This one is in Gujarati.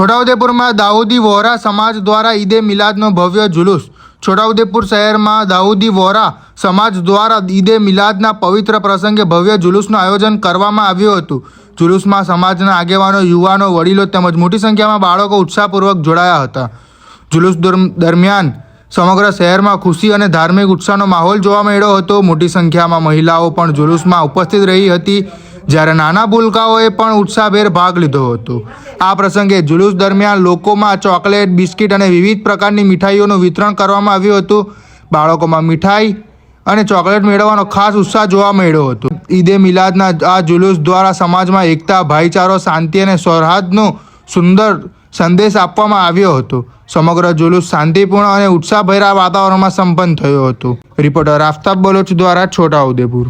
છોટાઉદેપુરમાં દાઉદી વોહરા સમાજ દ્વારા ઈદે મિલાદનો ભવ્ય જુલુસ। છોટાઉદેપુર શહેરમાં દાઉદી વોહરા સમાજ દ્વારા ઈદે મિલાદના પવિત્ર પ્રસંગે ભવ્ય જુલુસનું આયોજન કરવામાં આવ્યું હતું। જુલુસમાં સમાજના આગેવાનો, યુવાનો, વડીલો તેમજ મોટી સંખ્યામાં બાળકો ઉત્સાહપૂર્વક જોડાયા હતા। જુલુસ દરમિયાન સમગ્ર શહેરમાં ખુશી અને ધાર્મિક ઉત્સાહનો માહોલ જોવા મળ્યો હતો। મોટી સંખ્યામાં મહિલાઓ પણ જુલુસમાં ઉપસ્થિત રહી હતી, જ્યારે નાના ભૂલકાઓએ પણ ઉત્સાહભેર ભાગ લીધો હતો। આ પ્રસંગે જુલુસ દરમિયાન લોકોમાં ચોકલેટ, બિસ્કિટ અને વિવિધ પ્રકારની મીઠાઈઓનું વિતરણ કરવામાં આવ્યું હતું। બાળકોમાં મીઠાઈ અને ચોકલેટ મેળવવાનો ખાસ ઉત્સાહ જોવા મળ્યો હતો। ઈદે મિલાદના આ જુલુસ દ્વારા સમાજમાં એકતા, ભાઈચારો, શાંતિ અને સૌહાર્દનો સુંદર સંદેશ આપવામાં આવ્યો હતો। સમગ્ર જુલુસ શાંતિપૂર્ણ અને ઉત્સાહભર્યા વાતાવરણમાં સંપન્ન થયો હતો। રિપોર્ટર આફતાબ બલોચ દ્વારા છોટાઉદેપુર।